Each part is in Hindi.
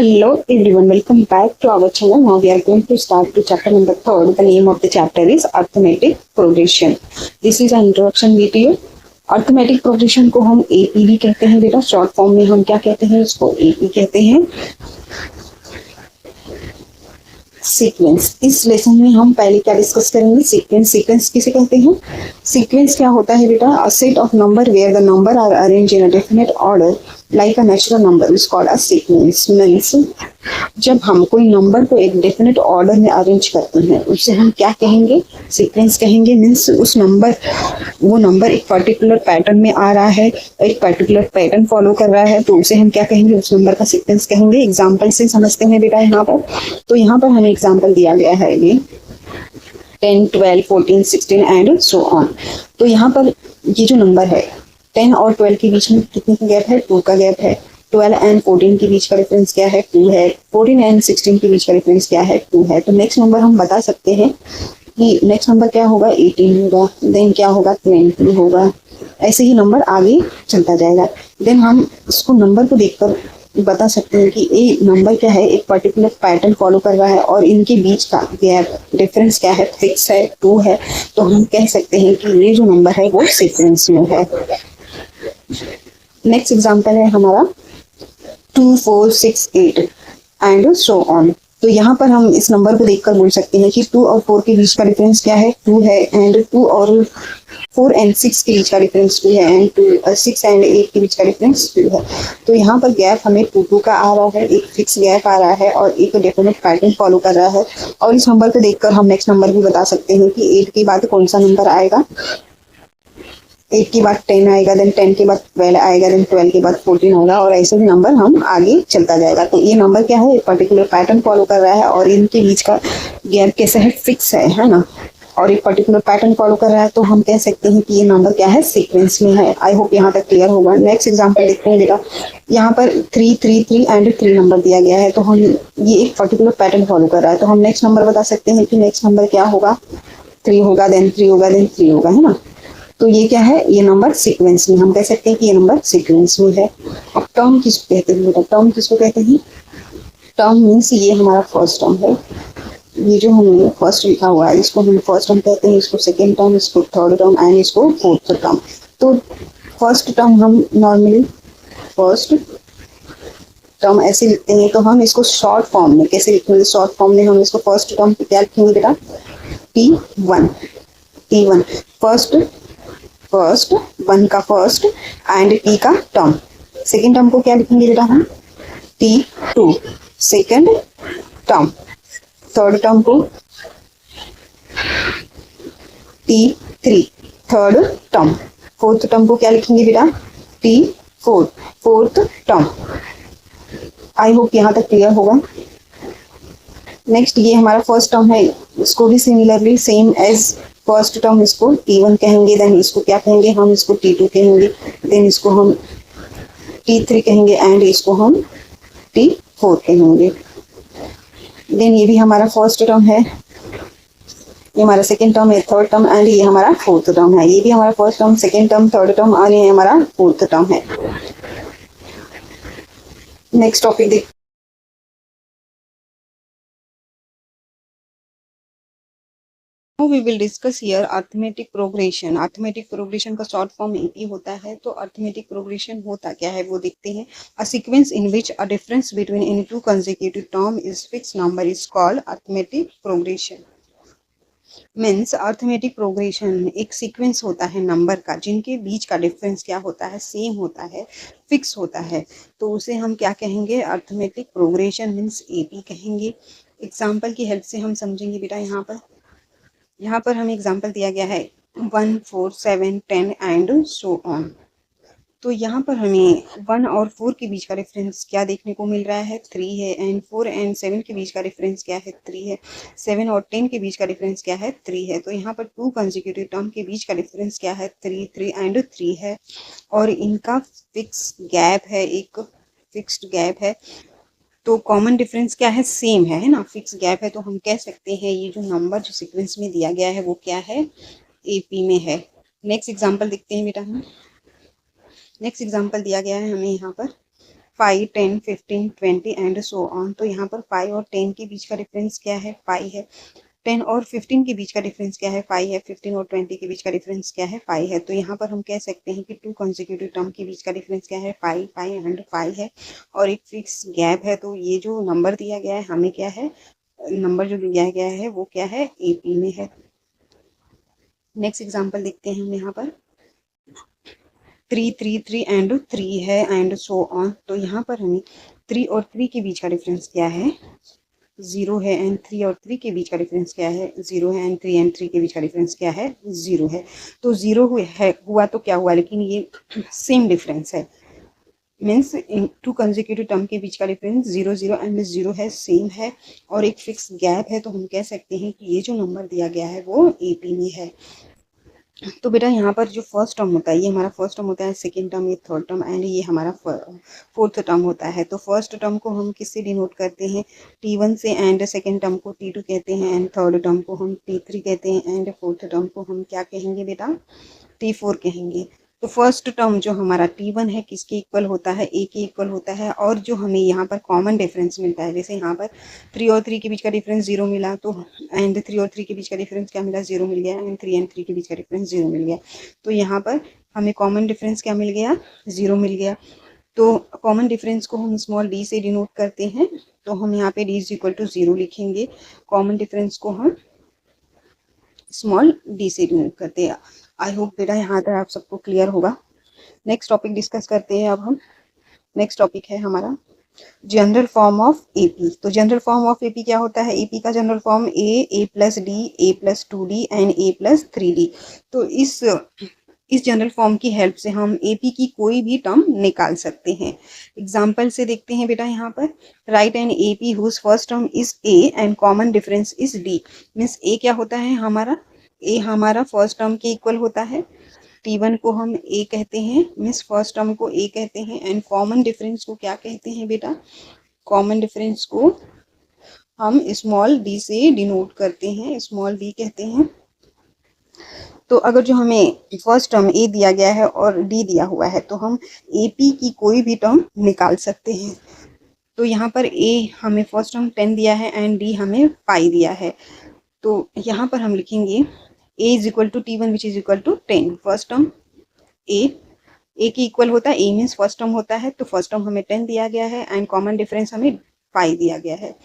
Hello everyone, welcome back to our channel. Now we are going to start to chapter number 3rd. The name of the chapter is arithmetic progression. This is an introduction video. Arithmetic progression को हम एपी भी कहते हैं बेटा, शॉर्ट फॉर्म में हम क्या कहते हैं, इसको एपी कहते हैं। सीक्वेंस, इस लेसन में हम पहले क्या डिस्कस करेंगे, सीक्वेंस। सीक्वेंस किसे कहते हैं? सीक्वेंस क्या होता है बेटा? A set of number where the number are arrange in a definite order like a natural number is called a sequence. Means जब हम कोई नंबर को एक डेफिनेट ऑर्डर में अरेंज करते हैं उसे हम क्या कहेंगे? सीक्वेंस कहेंगे। मीन्स उस नंबर, वो नंबर एक पर्टिकुलर पैटर्न में आ रहा है, एक पर्टिकुलर पैटर्न फॉलो कर रहा है, तो उसे हम क्या कहेंगे? उस नंबर का सीक्वेंस कहेंगे। एग्जाम्पल से समझते हैं बेटा यहाँ पर। तो यहाँ पर हमें एग्जाम्पल दिया गया है ये 10, 12, 14, 16 एंड सो ऑन। तो यहाँ पर ये जो नंबर है 10 और 12 के बीच में कितने का गैप है? 2 का गैप है। 12 एंड 14 के बीच का डिफरेंस क्या है? 2 है। 14 एंड 16 के बीच का डिफरेंस क्या है? 2 है। तो नेक्स्ट नंबर हम बता सकते हैं कि नेक्स्ट नंबर क्या होगा? 18 होगा। देन क्या होगा? 20 होगा। ऐसे ही नंबर आगे चलता जाएगा। देन हम इसको नंबर को देखकर बता सकते हैं कि ये नंबर क्या है, एक पर्टिकुलर पैटर्न फॉलो कर रहा है और इनके बीच का गैप डिफरेंस क्या है? फिक्स है, 2 है। तो हम कह सकते हैं कि ये जो नंबर है वो सीक्वेंस में है। नेक्स्ट एग्जांपल है हमारा 2, 4, 6, 8 एंड सो ऑन। तो यहाँ पर हम इस नंबर को देखकर बोल सकते हैं कि 2 और 4 के बीच का डिफरेंस क्या है? 2 है। एंड 2 और 4 एंड 6 के बीच का डिफरेंस 2 है। एंड 6 एंड 8 के बीच का डिफरेंस 2 है। तो यहाँ पर गैप हमें 2 का आ रहा है, एक फिक्स गैप आ रहा है और एक डेफिनेट पैटर्न फॉलो कर रहा है। और इस नंबर को देखकर हम नेक्स्ट नंबर भी बता सकते हैं कि 8 के बाद कौन सा नंबर आएगा। 8 के बाद 10 आएगा, देन 10 के बाद 12 आएगा, देन 12 के बाद 14 होगा और ऐसे ही नंबर हम आगे चलता जाएगा। तो ये नंबर क्या है? एक पर्टिकुलर पैटर्न फॉलो कर रहा है और इनके बीच का गैप कैसे है? फिक्स है ना। और एक पर्टिकुलर पैटर्न फॉलो कर रहा है तो हम कह सकते हैं कि ये नंबर क्या है? सीक्वेंस में है। आई होप यहाँ तक क्लियर होगा। नेक्स्ट एग्जांपल देखते हैं बेटा। यहाँ पर 3, 3, 3 एंड 3 नंबर दिया गया है। तो हम ये एक पर्टिकुलर पैटर्न फॉलो कर रहा है तो हम नेक्स्ट नंबर बता सकते हैं कि नेक्स्ट नंबर क्या होगा? 3 होगा, देन 3 होगा, देन 3 होगा, है ना। तो ये क्या है? ये नंबर सीक्वेंस में, हम कह सकते हैं कि ये नंबर सीक्वेंस में है। अब टर्म किसको कहते हैं बेटा? टर्म किसको कहते हैं? टर्म मीन्स ये हमारा फर्स्ट टर्म है। ये जो हमने फर्स्ट लिखा हुआ है इसको हम फर्स्ट टर्म कहते हैं, इसको सेकेंड टर्म, इसको थर्ड टर्म एंड इसको फोर्थ टर्म। तो फर्स्ट टर्म हम नॉर्मली फर्स्ट टर्म ऐसे लिखते हैं। तो हम इसको शॉर्ट फॉर्म में कैसे लिखेंगे? शॉर्ट फॉर्म में हम इसको फर्स्ट टर्म क्या लिखेंगे बेटा? T1। T1 फर्स्ट, फर्स्ट 1 का फर्स्ट एंड T का टर्म। सेकेंड टर्म को क्या लिखेंगे बेटा हम? T2 second term. Third term को T3 third term. Fourth term को क्या लिखेंगे बेटा? T4 fourth term. I hope यहाँ तक क्लियर होगा। नेक्स्ट ये हमारा फर्स्ट टर्म है, इसको भी similarly same as first term इसको T1 कहेंगे, देन इसको क्या कहेंगे हम? इसको T2 कहेंगे, देन इसको हम T3 कहेंगे एंड इसको हम T4 कहेंगे। देन ये भी हमारा फर्स्ट टर्म है, ये हमारा सेकेंड टर्म है, थर्ड टर्म एंड ये हमारा फोर्थ टर्म है। ये भी हमारा first term, second term, third term और ये हमारा फोर्थ टर्म है। नेक्स्ट टॉपिक देख। We will discuss here arithmetic progression। arithmetic progression का शॉर्ट फॉर्म AP होता है। तो arithmetic progression होता क्या है वो देखते हैं। A sequence in which a difference between any two consecutive term is fixed number is called arithmetic progression। Means arithmetic progression एक सीक्वेंस होता है नंबर का जिनके बीच का डिफरेंस क्या होता है? सेम होता है, फिक्स होता है। तो उसे हम क्या कहेंगे? अर्थमेटिक प्रोग्रेशन मीन्स AP कहेंगे। एग्जाम्पल की हेल्प से हम समझेंगे बेटा। यहाँ पर हमें एग्जाम्पल दिया गया है 1, 4, 7, 10 एंड सो ऑन। तो यहाँ पर हमें 1 और 4 के बीच का डिफरेंस क्या देखने को मिल रहा है? 3 है। एंड 4 एंड 7 के बीच का डिफरेंस क्या है? 3 है। 7 और 10 के बीच का डिफरेंस क्या है? 3 है। तो यहाँ पर 2 कंसेक्यूटिव टर्म के बीच का डिफरेंस क्या है? 3, 3 एंड 3 है। और इनका फिक्स गैप है, एक फिक्स्ड गैप है। तो कॉमन डिफरेंस क्या है? सेम है ना, फिक्स गैप है। तो हम कह सकते हैं ये जो नंबर जो सीक्वेंस में दिया गया है वो क्या है? AP में है। नेक्स्ट एग्जाम्पल देखते हैं बेटा हम। नेक्स्ट एग्जाम्पल दिया गया है हमें यहाँ पर 5, 10, 15, 20 एंड सो ऑन। तो यहाँ पर 5 और 10 के बीच का डिफरेंस क्या है? 5 है। 10 और 15 के बीच का डिफरेंस क्या है? 5 है। 15 और 20 के बीच का डिफरेंस क्या है? 5 है। तो यहाँ पर हम कह सकते हैं कि टू कॉन्जिक्यूटिव टर्म के बीच का डिफरेंस क्या है? 5, 5 एंड 5 है और एक फिक्स गैप है। तो ये जो नंबर दिया गया है हमें क्या है? नंबर जो दिया गया है वो क्या है? AP में है। नेक्स्ट एग्जाम्पल देखते हैं हम यहाँ पर 3, 3, 3 एंड 3 है एंड सो ऑन। तो यहाँ पर हमें 3 और 3 के बीच का डिफरेंस क्या है? 0 है एंड 3 और 3 के बीच का डिफरेंस क्या है? 0 है एंड 3 एंड 3 के बीच का डिफरेंस क्या है? 0 है। तो 0 हुआ तो क्या हुआ, लेकिन ये सेम डिफरेंस है। मीन्स टू कंसेक्यूटिव टर्म के बीच का डिफरेंस 0, 0 एंड 0 है, सेम है और एक फिक्स गैप है। तो हम कह सकते हैं कि ये जो नंबर दिया गया है वो AP में है। तो बेटा यहाँ पर जो फर्स्ट टर्म होता है ये हमारा फर्स्ट टर्म होता है, सेकेंड टर्म ये थर्ड टर्म एंड ये हमारा फोर्थ टर्म होता है। तो फर्स्ट टर्म को हम किससे डिनोट करते हैं? T1 से एंड सेकेंड टर्म को T2 कहते हैं एंड थर्ड टर्म को हम T3 कहते हैं एंड फोर्थ टर्म को हम क्या कहेंगे बेटा? T4 कहेंगे। तो फर्स्ट टर्म जो हमारा T1 है किसके इक्वल होता है? A के इक्वल होता है। और जो हमें यहाँ पर कॉमन डिफरेंस मिलता है, जैसे यहाँ पर 3 और 3 के बीच का डिफरेंस 0 मिला, तो एंड 3 और 3 के बीच का डिफरेंस क्या मिला? 0 मिल गया एंड 3 एंड 3 के बीच का डिफरेंस 0 मिल गया। तो यहाँ पर हमें कॉमन डिफरेंस क्या मिल गया? 0 मिल गया। तो कॉमन डिफरेंस को हम स्मॉल d से डिनोट करते हैं। तो हम यहाँ पे d इज इक्वल टू 0 लिखेंगे। कॉमन डिफरेंस को हम स्मॉल d से डिनोट करते हैं। आई होप बेटा यहाँ तक आप सबको क्लियर होगा। नेक्स्ट टॉपिक डिस्कस करते हैं अब हम। नेक्स्ट टॉपिक है हमारा जनरल फॉर्म ऑफ AP। तो जनरल फॉर्म ऑफ AP क्या होता है? AP का general form A plus D, A+2D and A+3D। तो इस जनरल फॉर्म की हेल्प से हम AP की कोई भी टर्म निकाल सकते हैं। एग्जाम्पल से देखते हैं बेटा यहाँ पर, right an AP whose first term is A and common difference is D। Means A क्या होता है हमारा? A हमारा फर्स्ट टर्म के इक्वल होता है। T1 को हम A कहते हैं, मीन्स फर्स्ट टर्म को A कहते हैं एंड कॉमन डिफरेंस को क्या कहते हैं बेटा? कॉमन डिफरेंस को हम स्मॉल d से डिनोट करते हैं, स्मॉल d कहते हैं। तो अगर जो हमें फर्स्ट टर्म A दिया गया है और D दिया हुआ है तो हम AP की कोई भी टर्म निकाल सकते हैं। तो यहाँ पर A हमें फर्स्ट टर्म 10 दिया है एंड D हमें 5 दिया है। तो यहाँ पर हम लिखेंगे A is equal to T1 which is equal to 10। First term A के इक्वल होता है, A मीन्स फर्स्ट टर्म होता है। तो फर्स्ट टर्म हमें 10 दिया गया है एंड कॉमन डिफरेंस हमें 5 दिया गया है।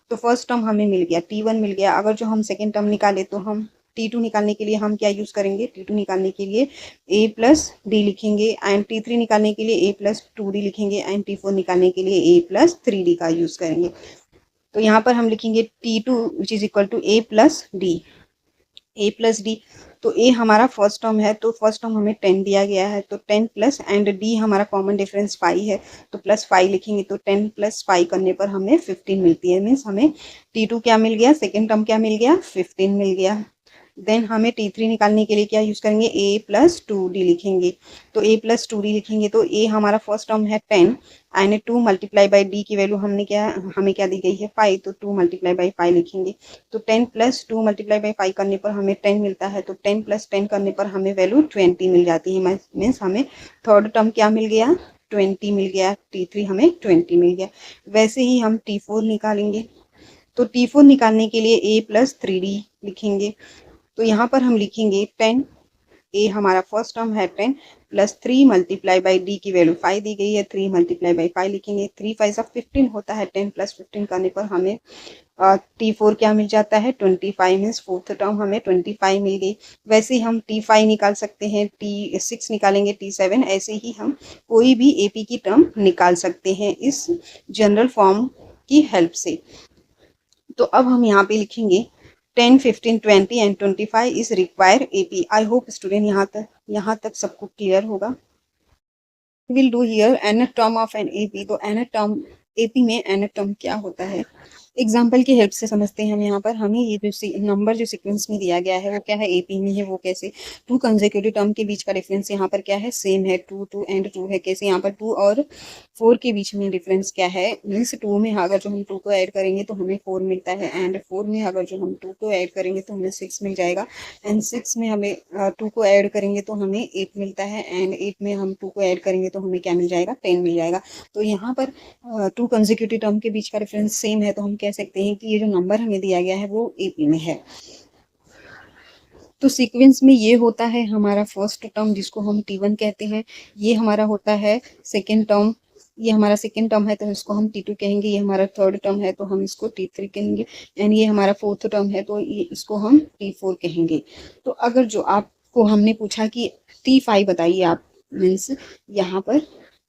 तो फर्स्ट टर्म हमें मिल गया, T1 मिल गया। अगर जो हम सेकेंड टर्म निकाले तो हम T2 निकालने के लिए हम क्या यूज़ करेंगे? T2 निकालने के लिए A+D लिखेंगे एंड T3 निकालने के लिए A+2D लिखेंगे एंड T4 निकालने के लिए A+3D का यूज़ करेंगे। तो यहाँ पर हम लिखेंगे T2 which is equal to A+D। A+D, तो A हमारा फर्स्ट टर्म है, तो फर्स्ट टर्म हमें 10 दिया गया है, तो 10 प्लस एंड D हमारा कॉमन डिफरेंस 5 है, तो +5 लिखेंगे। तो 10 + 5 करने पर हमें 15 मिलती है। मीन्स हमें T2 क्या मिल गया? सेकेंड टर्म क्या मिल गया? 15 मिल गया। देन हमें T3 निकालने के लिए क्या यूज़ करेंगे? A+2D लिखेंगे। तो A+2D लिखेंगे तो A हमारा फर्स्ट टर्म है 10 एंड 2 मल्टीप्लाई बाई D की वैल्यू हमें क्या दी गई है? 5, तो 2 मल्टीप्लाई बाई 5 लिखेंगे। तो 10 + 2 मल्टीप्लाई बाई 5 करने पर हमें 10 मिलता है, तो 10 + 10 करने पर हमें वैल्यू 20 मिल जाती है। मीन्स हमें थर्ड टर्म क्या मिल गया? 20 मिल गया। T3 हमें 20 मिल गया। वैसे ही हम T4 निकालेंगे, तो T4 निकालने के लिए A+3D लिखेंगे। तो यहाँ पर हम लिखेंगे 10, A हमारा फर्स्ट टर्म है 10 + 3 मल्टीप्लाई बाई D की वैल्यू 5 दी गई है, 3 मल्टीप्लाई बाई 5 लिखेंगे। 3 5 15 होता है, 10 + 15 करने पर हमें T4 क्या मिल जाता है? 25। मीन्स फोर्थ टर्म हमें 25 मिल गई। वैसे ही हम T5 निकाल सकते हैं, T6 निकालेंगे, T7, ऐसे ही हम कोई भी AP की टर्म निकाल सकते हैं इस जनरल फॉर्म की हेल्प से। तो अब हम यहाँ पे लिखेंगे 10, 15, 20 and 25 is require AP। I hope student यहाँ तक सबको क्लियर होगा। Will do here nth term of an AP। तो nth टर्म AP में nth टर्म क्या होता है? एग्जाम्पल की हेल्प से समझते हैं हम यहाँ पर। हमें ये जो नंबर जो सीक्वेंस में दिया गया है वो क्या है, एपी में है। वो कैसे, टू कंसेक्यूटिव टर्म के बीच का डिफरेंस यहाँ पर क्या है, सेम है, टू टू एंड टू है। कैसे, यहाँ पर टू और फोर के बीच में डिफरेंस क्या है, मीन्स टू में अगर जो हम टू को ऐड करेंगे तो हमें फोर मिलता है, एंड फोर में अगर जो हम टू को ऐड करेंगे तो हमें सिक्स मिल जाएगा, एंड सिक्स में हमें टू को ऐड करेंगे तो हमें एट मिलता है, एंड एट में हम टू को ऐड करेंगे तो हमें क्या मिल जाएगा, 10 मिल जाएगा। तो यहाँ पर टू कंसेक्यूटिव टर्म के बीच का डिफरेंस सेम है, तो हम कह सकते हैं कि ये जो नंबर हमें दिया गया है वो एपी में है। तो सीक्वेंस में ये होता है हमारा फर्स्ट टर्म जिसको हम टी1 कहते हैं, ये हमारा होता है सेकेंड टर्म, ये हमारा सेकेंड टर्म है तो इसको हम टी2 कहेंगे, ये हमारा थर्ड टर्म है तो हम इसको टी3 कहेंगे, एंड ये हमारा फोर्थ टर्म है तो ये इसको हम टी4 कहेंगे। तो अगर जो आपको हमने पूछा कि टी5 बताइए आप, मीन्स यहाँ पर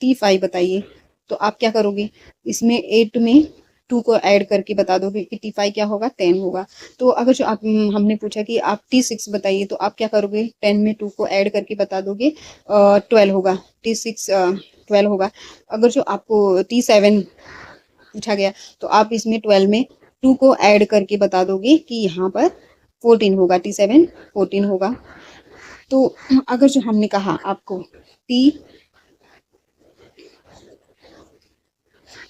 टी5 बताइए, तो आप क्या करोगे, इसमें 8 में टू को ऐड करके बता दोगे कि टी5 क्या होगा, 10 होगा। तो अगर जो आप हमने पूछा कि आप टी6 बताइए, तो आप क्या करोगे, 10 में टू को ऐड करके बता दोगे, 12 होगा, टी6 12 होगा। अगर जो आपको टी7 पूछा गया तो आप इसमें 12 में टू को ऐड करके बता दोगे कि यहाँ पर 14 होगा, टी7 14 होगा। तो अगर जो हमने कहा आपको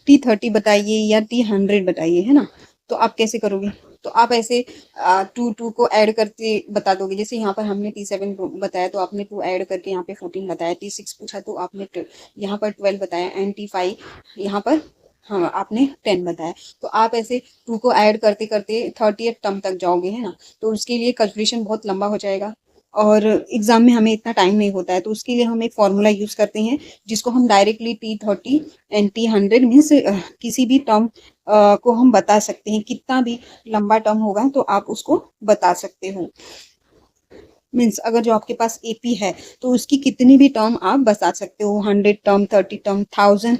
टी30 बताइए या टी100 बताइए, है ना, तो आप कैसे करोगे, तो आप ऐसे टू टू को ऐड करके बता दोगे। जैसे यहाँ पर हमने टी7 बताया तो आपने टू ऐड करके यहाँ पे 14 बताया, टी6 पूछा तो आपने यहाँ पर 12 बताया, एंड टी5 यहाँ पर हाँ आपने 10 बताया। तो आप ऐसे टू को ऐड करते करते 30th टर्म तक जाओगे, है ना, तो उसके लिए कैलकुलेशन बहुत लंबा हो जाएगा और एग्जाम में हमें इतना टाइम नहीं होता है। तो उसके लिए हम एक फॉर्मूला यूज करते हैं जिसको हम डायरेक्टली टी30 एंड टी100 मीन्स किसी भी टर्म को हम बता सकते हैं, कितना भी लंबा टर्म होगा तो आप उसको बता सकते हो। मीन्स अगर जो आपके पास एपी है तो उसकी कितनी भी टर्म आप बता सकते हो, 100 टर्म, 30 टर्म, 1000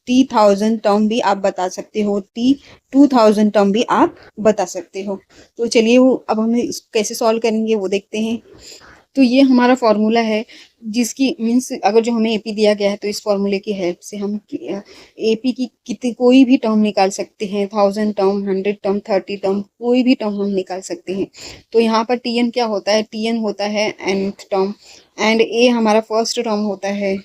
टी1000 टर्म भी आप बता सकते हो, टी2000 टर्म भी आप बता सकते हो। तो चलिए वो अब हमें कैसे सॉल्व करेंगे वो देखते हैं। तो ये हमारा फॉर्मूला है जिसकी मीन्स अगर जो हमें एपी दिया गया है तो इस फॉर्मूले की हेल्प से हम एपी की कितनी कोई भी टर्म निकाल सकते हैं, 1000 टर्म, 100 टर्म, 30 टर्म, कोई भी टर्म हम निकाल सकते हैं। तो यहाँ पर टीएन क्या होता है, टीएन होता है nth टर्म, एंड ए हमारा फर्स्ट टर्म होता है,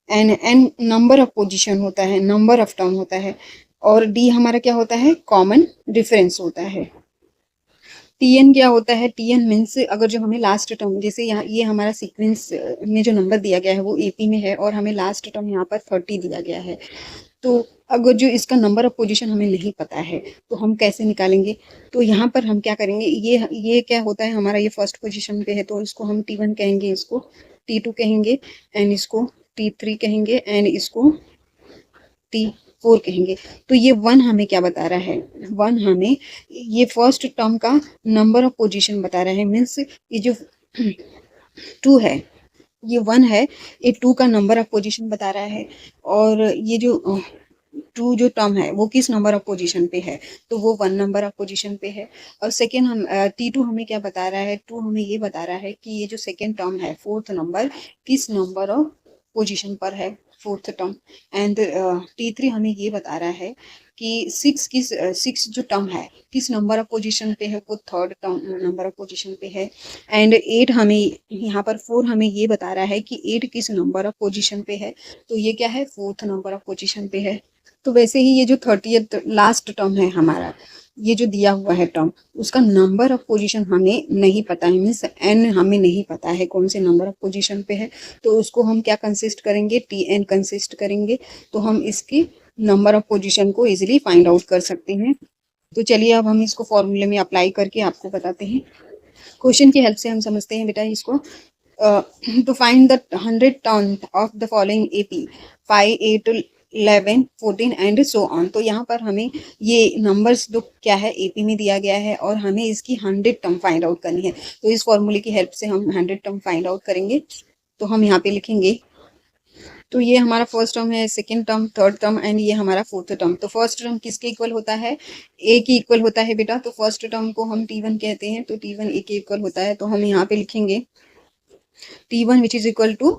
एन नंबर ऑफ पोजीशन होता है, नंबर ऑफ टर्म होता है, और डी हमारा क्या होता है, कॉमन डिफरेंस होता है। टीएन क्या होता है, टीएन मीन्स अगर जो हमें लास्ट टर्म, जैसे यहाँ ये हमारा सीक्वेंस में जो नंबर दिया गया है वो एपी में है और हमें लास्ट टर्म यहाँ पर 30 दिया गया है, तो अगर जो इसका नंबर ऑफ पोजीशन हमें नहीं पता है तो हम कैसे निकालेंगे। तो यहाँ पर हम क्या करेंगे, ये क्या होता है हमारा, ये फर्स्ट पोजीशन पे है तो इसको हम टी1 कहेंगे, इसको टी2 कहेंगे, एंड इसको टी3 कहेंगे, एंड इसको टी4 कहेंगे। तो ये वन हमें क्या बता रहा है, वन हमें ये फर्स्ट टर्म का नंबर ऑफ पोजीशन बता रहा है, मीन्स ये जो टू है, ये वन है, ये टू का नंबर ऑफ पोजीशन बता रहा है, और ये जो टू जो टर्म है वो किस नंबर ऑफ पोजीशन पे है, तो वो वन नंबर ऑफ पोजीशन पे है। और सेकेंड हम टी2 हमें क्या बता रहा है, टू हमें ये बता रहा है कि ये जो सेकेंड टर्म है फोर्थ नंबर किस नंबर ऑफ पोजीशन पर है, फोर्थ टर्म। एंड टी3 हमें ये बता रहा है कि सिक्स जो टर्म है किस नंबर ऑफ पोजीशन पे है, वो third term number of position पे है। एंड 8 हमें यहाँ पर 4 हमें ये बता रहा है कि 8 किस नंबर ऑफ पोजीशन पे है, तो ये क्या है, फोर्थ नंबर ऑफ पोजीशन पे है। तो वैसे ही ये जो 30th लास्ट टर्म है हमारा, ये जो दिया हुआ है टर्म, उसका नंबर ऑफ पोजीशन हमें नहीं पता है, मीन्स एन हमें नहीं पता है कौन से नंबर ऑफ पोजीशन पे है, तो उसको हम क्या कंसिस्ट करेंगे, टी एन कंसिस्ट करेंगे, तो हम इसकी नंबर ऑफ पोजीशन को इजीली फाइंड आउट कर सकते हैं। तो चलिए अब हम इसको फॉर्मूले में अप्लाई करके आपको बताते हैं। क्वेश्चन की हेल्प से हम समझते हैं बेटा इसको। To find the 100 term of the following AP 5, 8, 11, 14 and so on. तो यहाँ पर हमें ये नंबर्स जो क्या है एपी में दिया गया है और हमें इसकी 100 टर्म फाइंड आउट करनी है। तो इस फॉर्मूले की हेल्प से हम 100 टर्म फाइंड आउट करेंगे। तो हम यहाँ पे लिखेंगे, तो ये हमारा फर्स्ट टर्म है, second term, third term, and ये हमारा फोर्थ टर्म। तो फर्स्ट टर्म किसके इक्वल होता है, ए की इक्वल होता है बेटा। तो फर्स्ट टर्म को हम टी1 कहते हैं, तो टी1 ए के इक्वल होता है। तो हम यहाँ पे लिखेंगे T one which is equal to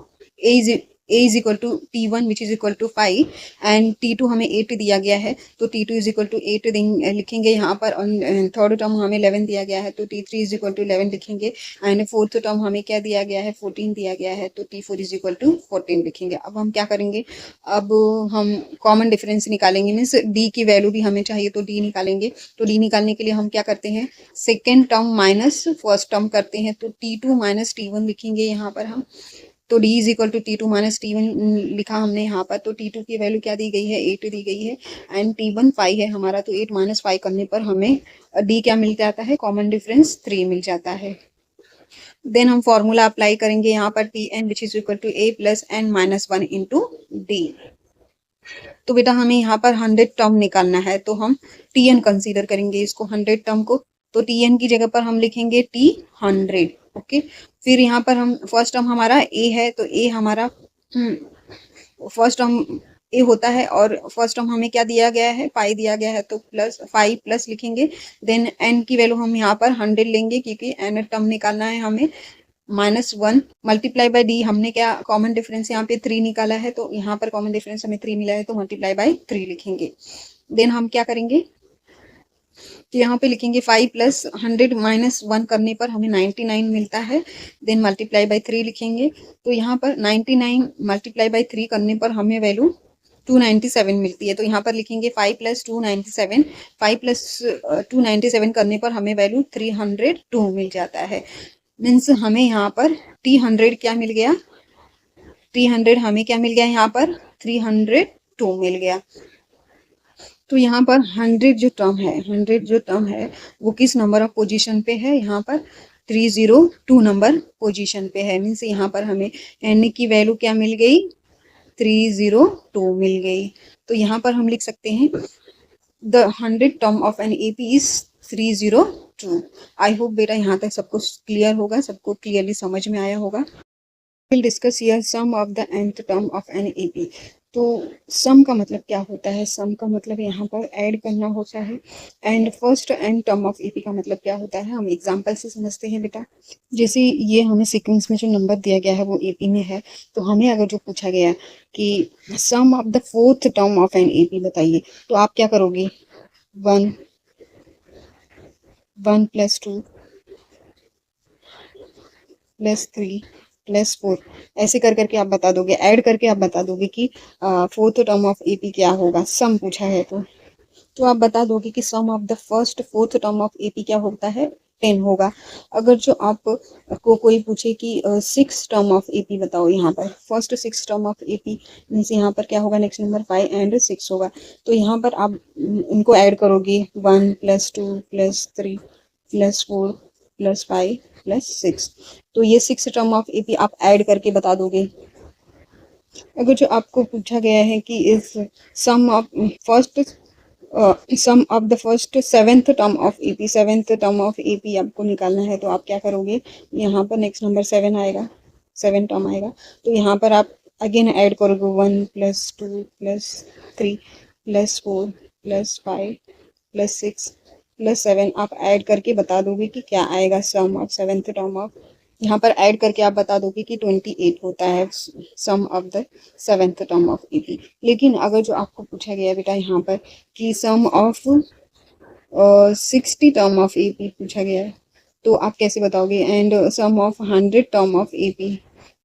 A is equal to T1 which is equal to 5 and T2 हमें 8 दिया गया है, तो T2 इज इक्वल टू 8 लिखेंगे यहाँ पर। थर्ड टर्म हमें 11 दिया गया है, तो T3 इज इक्वल टू 11 लिखेंगे। एंड फोर्थ टर्म हमें क्या दिया गया है, 14 दिया गया है, तो T4 इज इक्वल टू 14 लिखेंगे। अब हम क्या करेंगे, अब हम कॉमन डिफरेंस निकालेंगे, मीन्स D की वैल्यू भी हमें चाहिए, तो D निकालेंगे। तो D निकालने के लिए हम क्या करते हैं, second term minus first term करते हैं, तो T2 माइनस T1 लिखेंगे यहाँ पर हम। तो D is equal to T2 minus T1 लिखा हमने यहाँ पर। तो T2 की वैल्यू क्या दी गई है, 8 दी गई है, एंड T1 5 है हमारा, तो 8 माइनस 5 करने पर हमें D क्या मिल जाता है, कॉमन डिफरेंस 3 मिल जाता है। देन हम फॉर्मूला अप्लाई करेंगे यहाँ पर, Tn which is equal to A plus n minus 1 into D। तो बेटा हमें यहाँ पर 100 टर्म निकालना है, तो हम Tn कंसीडर करेंगे इसको 100 टर्म को। तो Tn की जगह पर हम लिखेंगे T100। ओके, फिर यहाँ पर हम फर्स्ट टर्म हमारा A है, तो A हमारा फर्स्ट टर्म A होता है, और फर्स्ट टर्म हमें क्या दिया गया है, 5 दिया गया है, तो प्लस 5 प्लस लिखेंगे। देन n की वैल्यू हम यहाँ पर 100 लेंगे, क्योंकि n टर्म निकालना है हमें। -1 मल्टीप्लाई बाय D, हमने क्या कॉमन डिफरेंस यहाँ पे 3 निकाला है, तो यहाँ पर कॉमन डिफरेंस हमें 3 मिला है, तो मल्टीप्लाई बाय 3 लिखेंगे। देन हम क्या करेंगे, तो यहाँ पे लिखेंगे 5 प्लस 100 माइनस 1 करने पर हमें 99 मिलता है। देन मल्टीप्लाई बाय 3 लिखेंगे, तो यहाँ पर 99 मल्टीप्लाई बाय 3 करने पर हमें वैल्यू 297 मिलती है। तो यहाँ पर लिखेंगे 5 प्लस 297, 5 प्लस 297 करने पर हमें वैल्यू 302 मिल जाता है। मीन्स हमें यहाँ पर T100 क्या मिल गया, T100 हमें क्या मिल गया, यहाँ पर 302 मिल गया। तो यहाँ पर 100 जो टर्म है वो किस नंबर ऑफ पोजीशन पे है, यहाँ पर 302 नंबर पोजीशन पे है। मीन्स यहाँ पर हमें n की वैल्यू क्या मिल गई, 302 मिल गई। तो यहाँ पर हम लिख सकते हैं the 100 term of an AP is 302। I hope बेटा यहाँ तक सबको क्लियर होगा, सबको क्लियरली समझ में आया होगा। Will discuss here sum of the nth term of an AP। तो सम का मतलब क्या होता है, सम का मतलब यहाँ पर ऐड करना होता है, and first n term of AP का मतलब क्या होता है, हम एग्जांपल से समझते हैं बेटा। जैसे ये हमें सीक्वेंस में जो नंबर दिया गया है वो AP में है, तो हमें अगर जो पूछा गया कि sum of the fourth term of an AP बताइए, तो आप क्या करोगे, 1 प्लस 2 प्लस 3 प्लस 4 ऐसे कर करके आप बता दोगे, ऐड करके आप बता दोगे कि फोर्थ टर्म ऑफ AP क्या होगा। सम पूछा है तो आप बता दोगे कि sum of the first fourth term of AP क्या होता है, 10 होगा। अगर जो आप को कोई पूछे कि 6 टर्म ऑफ AP बताओ, यहाँ पर first 6 term of AP means यहाँ पर क्या होगा, नेक्स्ट नंबर 5 एंड 6 होगा। तो यहाँ पर आप इनको ऐड करोगे, 1 plus 2 plus 3 plus 4 plus 5 plus 6, तो ये 6 टर्म ऑफ AP आप ऐड करके बता दोगे। अगर जो आपको पूछा गया है कि इस sum of the first 7th term of AP, 7th term of AP आपको निकालना है, तो आप क्या करोगे, यहाँ पर नेक्स्ट नंबर 7 आएगा, 7 टर्म आएगा, तो यहाँ पर आप अगेन ऐड करोगे 1 plus 2 plus 3 plus 4 plus 5 plus 6 plus 7, आप ऐड करके बता दोगे कि क्या आएगा, सम ऑफ 7th टर्म ऑफ, यहाँ पर ऐड करके आप बता दोगे कि 28 होता है sum of the 7th term of AP। लेकिन अगर जो आपको पूछा गया बेटा यहाँ पर कि sum of 60 term of AP पूछा गया है, तो आप कैसे बताओगे, and sum of 100 term of AP,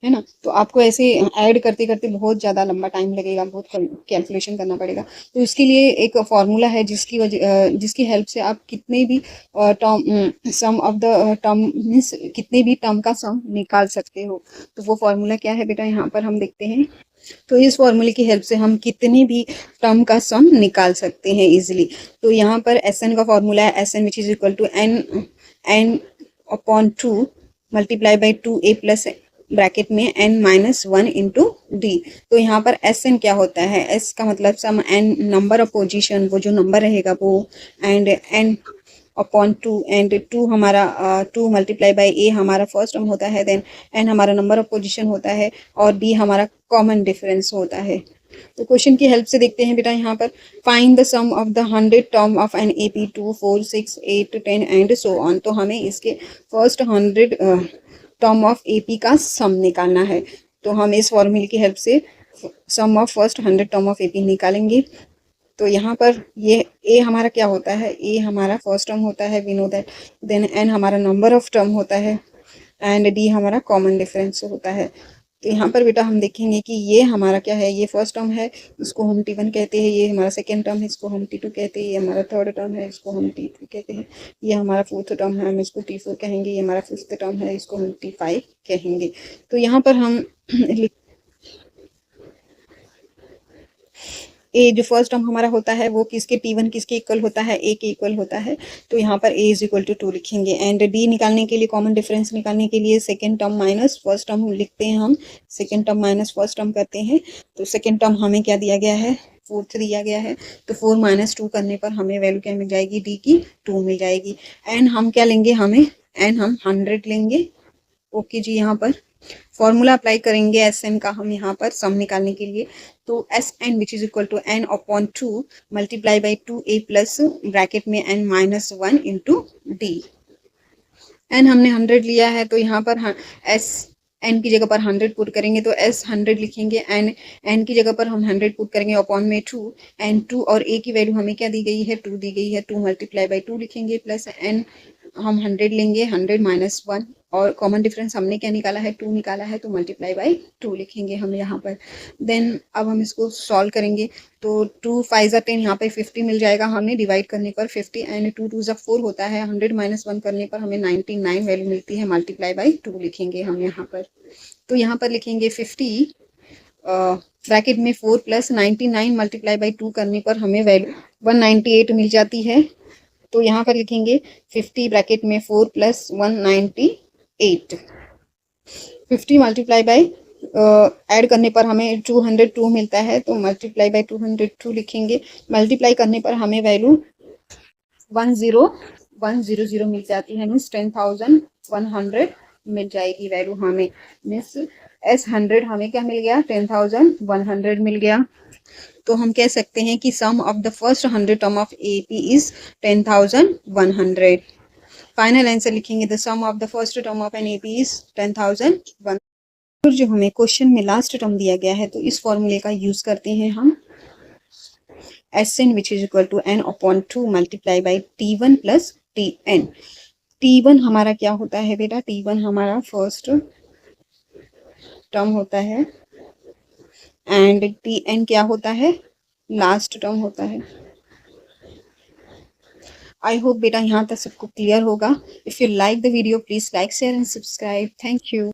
है ना। तो आपको ऐसे ऐड करते करते बहुत ज़्यादा लंबा टाइम लगेगा, बहुत कैलकुलेशन करना पड़ेगा। तो इसके लिए एक फॉर्मूला है जिसकी हेल्प से आप कितने भी term sum of the term means कितने भी टर्म का सम निकाल सकते हो। तो वो फॉर्मूला क्या है बेटा, यहाँ पर हम देखते हैं। तो इस फॉर्मूले की हेल्प से हम कितने भी टर्म का सम निकाल सकते हैं इजीली। तो यहाँ पर SN का फॉर्मूला है, SN which is equal to n upon 2 multiply by 2A plus bracket में n माइनस 1 इंटू D। तो यहाँ पर SN क्या होता है, S का मतलब सम n नंबर ऑफ पोजीशन, वो जो नंबर रहेगा वो, एंड n अपॉन 2, एंड 2 हमारा 2 मल्टीप्लाई बाई A हमारा फर्स्ट टर्म होता है, देन n हमारा नंबर ऑफ पोजीशन होता है, और D हमारा कॉमन डिफरेंस होता है। तो क्वेश्चन की हेल्प से देखते हैं बेटा, यहाँ पर find the sum of the 100 term of an AP 2 4 6 8 10 and so on. तो हमें इसके फर्स्ट 100 टर्म ऑफ AP का सम निकालना है। तो हम इस फॉर्मूले की हेल्प से sum of first 100 term of AP निकालेंगे। तो यहाँ पर ये ए हमारा क्या होता है, ए हमारा फर्स्ट टर्म होता है, we know that. Then n हमारा नंबर ऑफ टर्म होता है एंड डी हमारा कॉमन डिफरेंस होता है। तो यहाँ पर बेटा हम देखेंगे कि ये हमारा क्या है, ये फर्स्ट टर्म है, इसको हम T1 कहते हैं, ये हमारा सेकेंड टर्म है, इसको हम T2 कहते हैं, ये हमारा थर्ड टर्म है, इसको हम T3 कहते हैं, ये हमारा फोर्थ टर्म है, हम इसको T4 कहेंगे, ये हमारा फिफ्थ टर्म है, इसको हम T5 कहेंगे। तो यहाँ पर हम ए जो फर्स्ट टर्म हमारा होता है वो किसके T1 किसके इक्वल होता है, ए के इक्वल होता है। तो यहाँ पर ए इज इक्वल टू 2 लिखेंगे एंड डी निकालने के लिए, कॉमन डिफरेंस निकालने के लिए second term minus first term लिखते हैं हम, second term minus first term करते हैं। तो सेकेंड टर्म हमें क्या दिया गया है, 4 दिया गया है। तो 4 माइनस 2 करने पर हमें वैल्यू क्या मिल जाएगी, डी की 2 मिल जाएगी। एंड हम क्या लेंगे, हमें एंड हम 100 लेंगे। ओके जी, यहाँ पर फॉर्मूला अप्लाई करेंगे एस एन का हम यहाँ पर सम निकालने के लिए। तो S N which is equal to N upon 2 multiply by 2a plus bracket में N minus 1 into D. N हमने 100 लिया है, तो यहाँ पर एस एन की जगह पर 100 पुट करेंगे, तो एस 100 लिखेंगे। एन एन की जगह पर हम 100 पुट करेंगे अपॉन में 2 एन 2 और ए की वैल्यू हमें क्या दी गई है, 2 दी गई है। 2 मल्टीप्लाई बाई 2 लिखेंगे प्लस एन हम 100 लेंगे, 100 माइनस 1 और कॉमन डिफरेंस हमने क्या निकाला है, 2 निकाला है, तो मल्टीप्लाई बाई 2 लिखेंगे हम यहाँ पर। देन अब हम इसको सॉल्व करेंगे। तो 2 5 ज़ा 10, यहाँ पे 50 मिल जाएगा हमें डिवाइड करने पर 50 एंड 2 2 ज़ा 4 होता है, 100 माइनस 1 करने पर हमें 99 वैल्यू मिलती है, मल्टीप्लाई बाई 2 लिखेंगे हम यहाँ पर। तो यहाँ पर लिखेंगे 50 ब्रैकेट में 4 प्लस 99 मल्टीप्लाई बाई 2 करने पर हमें वैल्यू 198 मिल जाती है। तो यहाँ पर लिखेंगे 50 ब्रैकेट में 4 प्लस 198, 50 मल्टीप्लाई बाई ऐड करने पर हमें 202 मिलता है, तो मल्टीप्लाई बाई 202 लिखेंगे। मल्टीप्लाई करने पर हमें वैल्यू 10100 मिल जाती है, मीन्स 10,100 मिल जाएगी वैल्यू हमें। मीन्स एस 100 हमें क्या मिल गया, 10,100 मिल गया। तो हम कह सकते हैं कि sum of the first 100 term of A P is 10,100। Final answer लिखेंगे, the sum of the first term of N A P is 10,100। जो हमें क्वेश्चन में लास्ट टर्म दिया गया है, तो इस फॉर्मूले का यूज करते हैं हम। S N which is equal to N upon 2 multiply by T1 plus T n. T1 हमारा क्या होता है बेटा, T1 हमारा फर्स्ट टर्म होता है एंड Tn क्या होता है, लास्ट टर्म होता है। आई होप बेटा यहाँ तक सबको क्लियर होगा। If you like the video please like share and subscribe. Thank you.